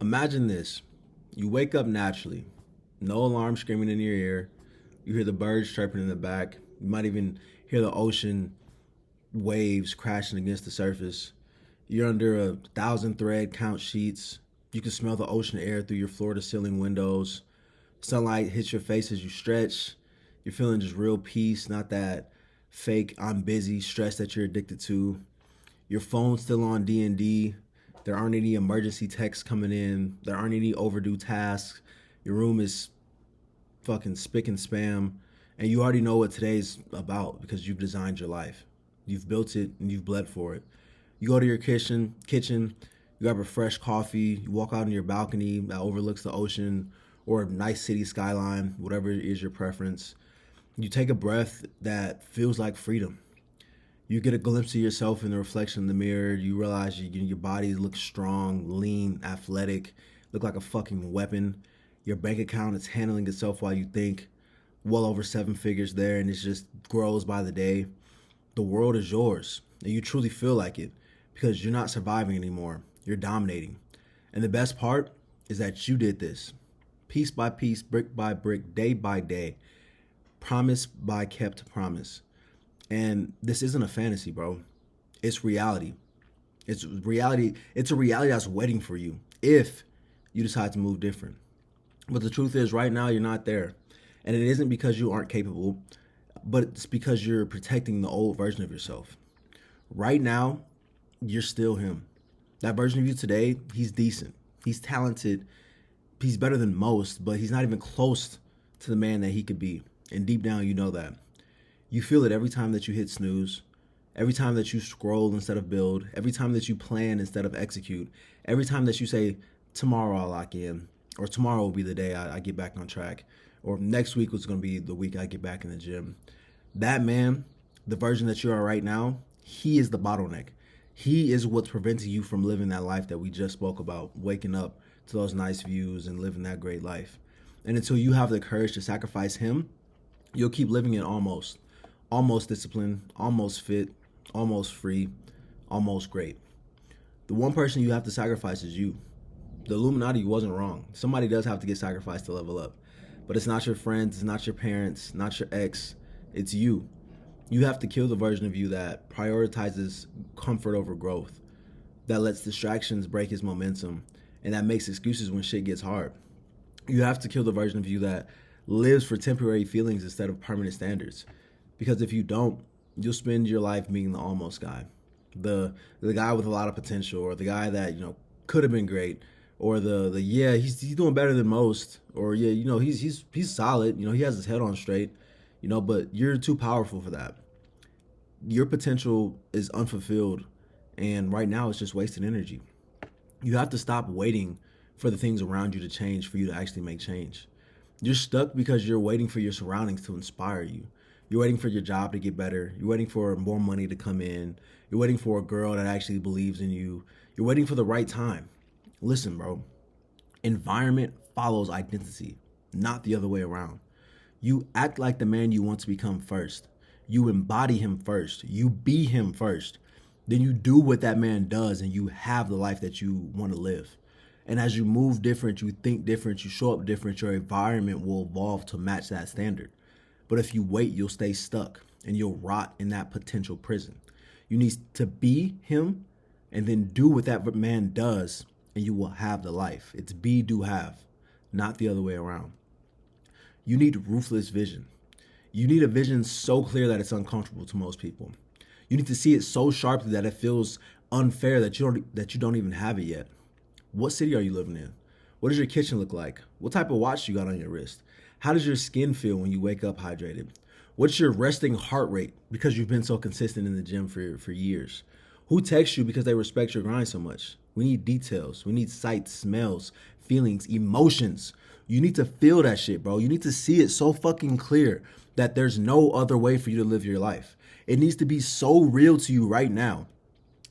Imagine this. You wake up naturally, no alarm screaming in your ear. You hear the birds chirping in the back. You might even hear the ocean waves crashing against the surface. You're under a thousand thread count sheets. You can smell the ocean air through your floor to ceiling windows. Sunlight hits your face as you stretch. You're feeling just real peace, not that fake I'm busy stress that you're addicted to. Your phone's still on D&D. There aren't any emergency texts coming in. There aren't any overdue tasks. Your room is fucking spick and spam. And you already know what today's about because you've designed your life. You've built it and you've bled for it. You go to your kitchen, you grab a fresh coffee, you walk out on your balcony that overlooks the ocean or a nice city skyline, whatever is your preference. You take a breath that feels like freedom. You get a glimpse of yourself in the reflection in the mirror. You realize your body looks strong, lean, athletic, look like a fucking weapon. Your bank account is handling itself while you think. Well over seven figures there, and it just grows by the day. The world is yours, and you truly feel like it because you're not surviving anymore. You're dominating. And the best part is that you did this piece by piece, brick by brick, day by day, promise by kept promise. And this isn't a fantasy, bro. It's reality. It's reality. It's a reality that's waiting for you if you decide to move different. But the truth is, right now, you're not there. And it isn't because you aren't capable, but it's because you're protecting the old version of yourself. Right now, you're still him. That version of you today, he's decent. He's talented. He's better than most, but he's not even close to the man that he could be. And deep down, you know that. You feel it every time that you hit snooze, every time that you scroll instead of build, every time that you plan instead of execute, every time that you say, tomorrow I'll lock in, or tomorrow will be the day I get back on track, or next week was going to be the week I get back in the gym. That man, the version that you are right now, he is the bottleneck. He is what's preventing you from living that life that we just spoke about, waking up to those nice views and living that great life. And until you have the courage to sacrifice him, you'll keep living it almost disciplined, almost fit, almost free, almost great. The one person you have to sacrifice is you. The Illuminati wasn't wrong. Somebody does have to get sacrificed to level up. But it's not your friends, it's not your parents, not your ex, it's you. You have to kill the version of you that prioritizes comfort over growth, that lets distractions break his momentum, and that makes excuses when shit gets hard. You have to kill the version of you that lives for temporary feelings instead of permanent standards. Because if you don't, you'll spend your life being the almost guy, the guy with a lot of potential, or the guy that could have been great, or the yeah he's doing better than most, or yeah he's solid, he has his head on straight, but you're too powerful for that. Your potential is unfulfilled, and right now it's just wasted energy. You have to stop waiting for the things around you to change for you to actually make change. You're stuck because you're waiting for your surroundings to inspire you. You're waiting for your job to get better. You're waiting for more money to come in. You're waiting for a girl that actually believes in you. You're waiting for the right time. Listen, bro. Environment follows identity, not the other way around. You act like the man you want to become first. You embody him first. You be him first. Then you do what that man does and you have the life that you want to live. And as you move different, you think different, you show up different, your environment will evolve to match that standard. But if you wait, you'll stay stuck and you'll rot in that potential prison. You need to be him and then do what that man does, and you will have the life. It's be, do, have, not the other way around. You need ruthless vision. You need a vision so clear that it's uncomfortable to most people. You need to see it so sharply that it feels unfair that you don't even have it yet. What city are you living in? What does your kitchen look like? What type of watch you got on your wrist? How does your skin feel when you wake up hydrated? What's your resting heart rate because you've been so consistent in the gym for years? Who texts you because they respect your grind so much? We need details. We need sights, smells, feelings, emotions. You need to feel that shit, bro. You need to see it so fucking clear that there's no other way for you to live your life. It needs to be so real to you right now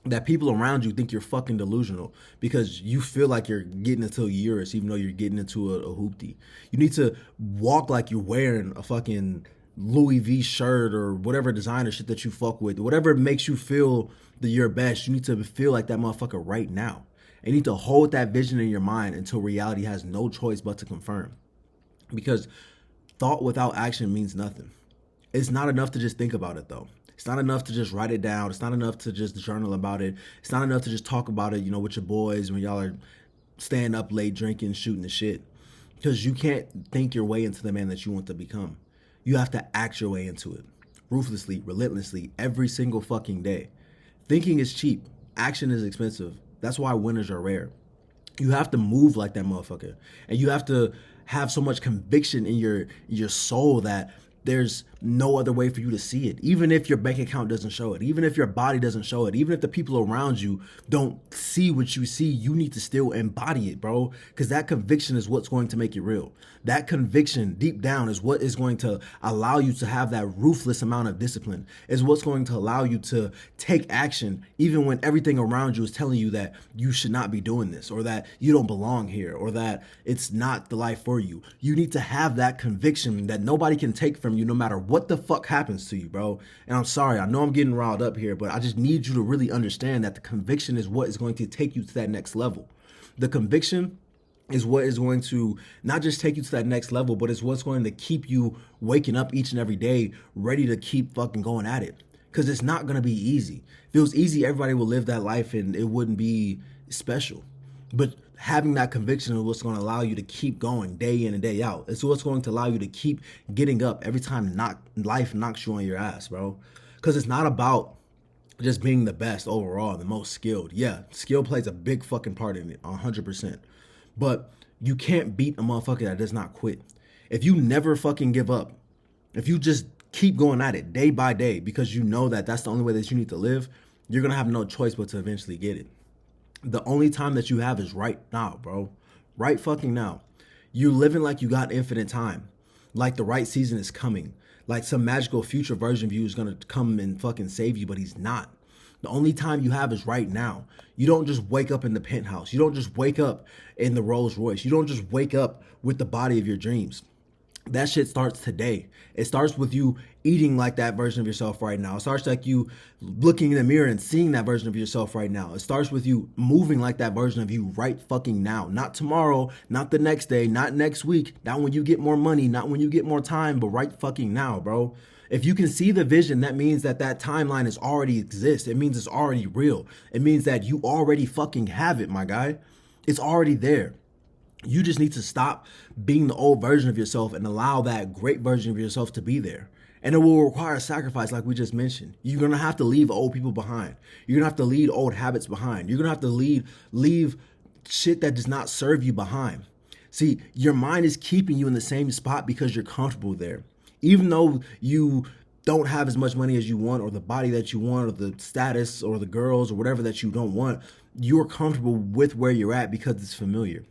that people around you think you're fucking delusional because you feel like you're getting into a Urus even though you're getting into a hoopty. You need to walk like you're wearing a fucking Louis V shirt or whatever designer shit that you fuck with. Whatever makes you feel that you're best, you need to feel like that motherfucker right now. And you need to hold that vision in your mind until reality has no choice but to confirm. Because thought without action means nothing. It's not enough to just think about it, though. It's not enough to just write it down. It's not enough to just journal about it. It's not enough to just talk about it, with your boys when y'all are staying up late, drinking, shooting the shit. Because you can't think your way into the man that you want to become. You have to act your way into it. Ruthlessly, relentlessly, every single fucking day. Thinking is cheap. Action is expensive. That's why winners are rare. You have to move like that motherfucker. And you have to have so much conviction in your soul that there's no other way for you to see it. Even if your bank account doesn't show it, even if your body doesn't show it, even if the people around you don't see what you see, you need to still embody it, bro. Because that conviction is what's going to make it real. That conviction deep down is what is going to allow you to have that ruthless amount of discipline, is what's going to allow you to take action even when everything around you is telling you that you should not be doing this, or that you don't belong here, or that it's not the life for you. You need to have that conviction that nobody can take from you no matter what the fuck happens to you, bro. And I'm sorry, I know I'm getting riled up here, but I just need you to really understand that the conviction is what is going to take you to that next level. The conviction is what is going to not just take you to that next level, but it's what's going to keep you waking up each and every day ready to keep fucking going at it. Because it's not going to be easy. If it was easy, everybody would live that life and it wouldn't be special. But having that conviction is what's going to allow you to keep going day in and day out. It's what's going to allow you to keep getting up every time life knocks you on your ass, bro. Because it's not about just being the best overall, the most skilled. Yeah, skill plays a big fucking part in it, 100%. But you can't beat a motherfucker that does not quit. If you never fucking give up, if you just keep going at it day by day because you know that that's the only way that you need to live, you're going to have no choice but to eventually get it. The only time that you have is right now, bro. Right fucking now. You're living like you got infinite time. Like the right season is coming. Like some magical future version of you is going to come and fucking save you, but he's not. The only time you have is right now. You don't just wake up in the penthouse. You don't just wake up in the Rolls Royce. You don't just wake up with the body of your dreams. That shit starts today. It starts with you eating like that version of yourself right now. It starts like you looking in the mirror and seeing that version of yourself right now. It starts with you moving like that version of you right fucking now. Not tomorrow, not the next day, not next week, not when you get more money, not when you get more time, but right fucking now, bro. If you can see the vision, that means that timeline is already exists. It means it's already real. It means that you already fucking have it, my guy. It's already there. You just need to stop being the old version of yourself and allow that great version of yourself to be there. And it will require a sacrifice, like we just mentioned. You're going to have to leave old people behind. You're going to have to leave old habits behind. You're going to have to leave shit that does not serve you behind. See, your mind is keeping you in the same spot because you're comfortable there. Even though you don't have as much money as you want, or the body that you want, or the status, or the girls, or whatever that you don't want, you're comfortable with where you're at because it's familiar.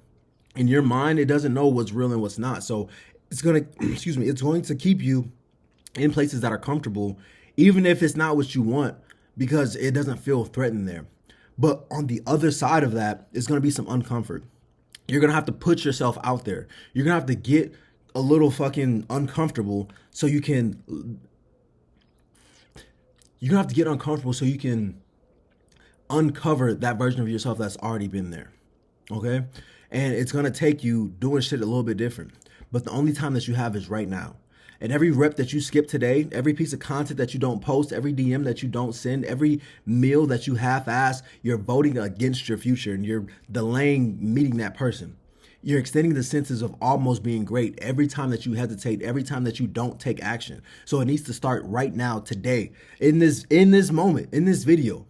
In your mind, it doesn't know what's real and what's not. So it's going to, it's going to keep you in places that are comfortable, even if it's not what you want, because it doesn't feel threatened there. But on the other side of that, it's going to be some uncomfort. You're going to have to put yourself out there. You're going to have to get a little fucking uncomfortable so you can, you're going to have to get uncomfortable so you can uncover that version of yourself that's already been there. Okay? And it's going to take you doing shit a little bit different. But the only time that you have is right now. And every rep that you skip today, every piece of content that you don't post, every DM that you don't send, every meal that you half-ass, you're voting against your future and you're delaying meeting that person. You're extending the senses of almost being great every time that you hesitate, every time that you don't take action. So it needs to start right now, today, in this moment, in this video.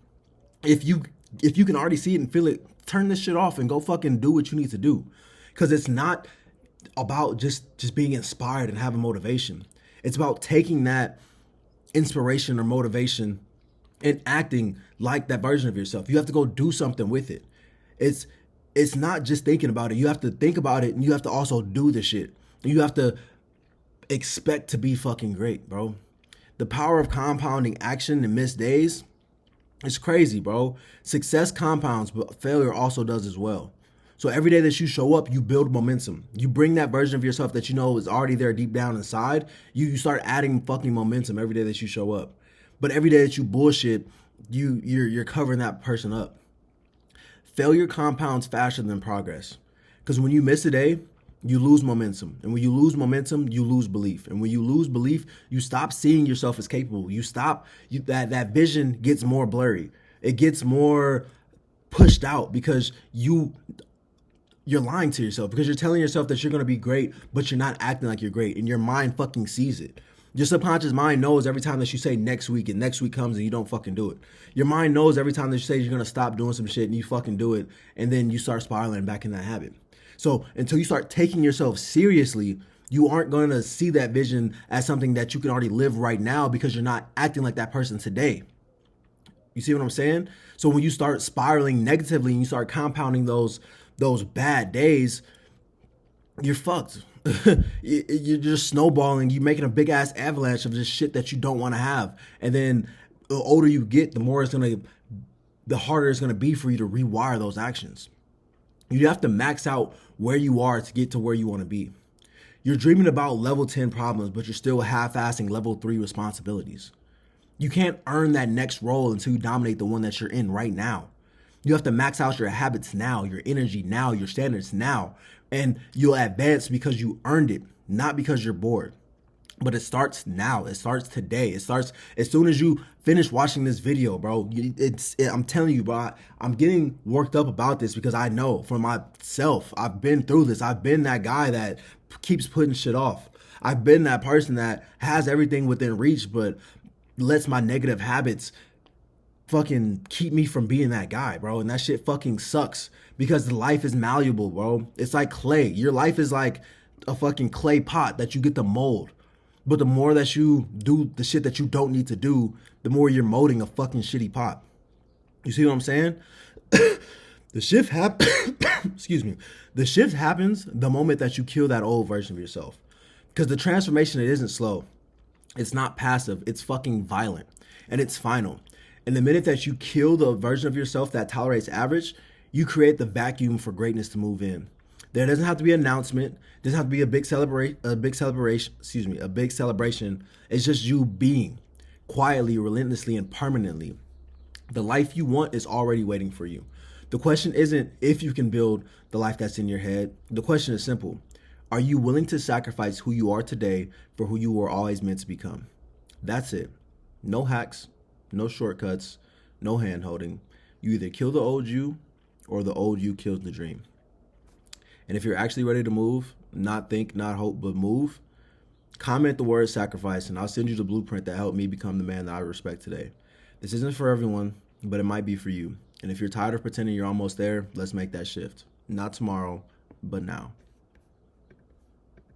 If you can already see it and feel it, turn this shit off and go fucking do what you need to do. Because it's not about just being inspired and having motivation. It's about taking that inspiration or motivation and acting like that version of yourself. You have to go do something with it. It's not just thinking about it. You have to think about it and you have to also do the shit. You have to expect to be fucking great, bro. The power of compounding action in missed days, it's crazy, bro. Success compounds, but failure also does as well. So every day that you show up, you build momentum. You bring that version of yourself that you know is already there deep down inside. You start adding fucking momentum every day that you show up. But every day that you bullshit, you're covering that person up. Failure compounds faster than progress. Because when you miss a day, you lose momentum. And when you lose momentum, you lose belief. And when you lose belief, you stop seeing yourself as capable. That vision gets more blurry. It gets more pushed out because you're lying to yourself, because you're telling yourself that you're going to be great, but you're not acting like you're great, and your mind fucking sees it. Your subconscious mind knows every time that you say next week, and next week comes and you don't fucking do it. Your mind knows every time that you say you're going to stop doing some shit and you fucking do it, and then you start spiraling back in that habit. So until you start taking yourself seriously, you aren't going to see that vision as something that you can already live right now, because you're not acting like that person today. You see what I'm saying? So when you start spiraling negatively and you start compounding those bad days, you're fucked. You're just snowballing. You're making a big ass avalanche of just shit that you don't want to have. And then the older you get, the harder it's gonna be for you to rewire those actions. You have to max out where you are to get to where you want to be. You're dreaming about level 10 problems, but you're still half-assing level 3 responsibilities. You can't earn that next role until you dominate the one that you're in right now. You have to max out your habits now, your energy now, your standards now. And you'll advance because you earned it, not because you're bored. But it starts now. It starts today. It starts as soon as you finish watching this video, bro. I'm telling you, bro. I'm getting worked up about this because I know for myself, I've been through this. I've been that guy that keeps putting shit off. I've been that person that has everything within reach, but lets my negative habits fucking keep me from being that guy, bro. And that shit fucking sucks because life is malleable, bro. It's like clay. Your life is like a fucking clay pot that you get to mold. But the more that you do the shit that you don't need to do, the more you're molding a fucking shitty pot. You see what I'm saying? The shift excuse me. The shift happens the moment that you kill that old version of yourself. Because the transformation, it isn't slow. It's not passive. It's fucking violent. And it's final. And the minute that you kill the version of yourself that tolerates average, you create the vacuum for greatness to move in. There doesn't have to be an announcement. There doesn't have to be a big celebration. It's just you being quietly, relentlessly, and permanently. The life you want is already waiting for you. The question isn't if you can build the life that's in your head. The question is simple. Are you willing to sacrifice who you are today for who you were always meant to become? That's it. No hacks, no shortcuts, no hand holding. You either kill the old you or the old you kills the dream. And if you're actually ready to move, not think, not hope, but move, comment the word sacrifice and I'll send you the blueprint that helped me become the man that I respect today. This isn't for everyone, but it might be for you. And if you're tired of pretending you're almost there, let's make that shift. Not tomorrow, but now.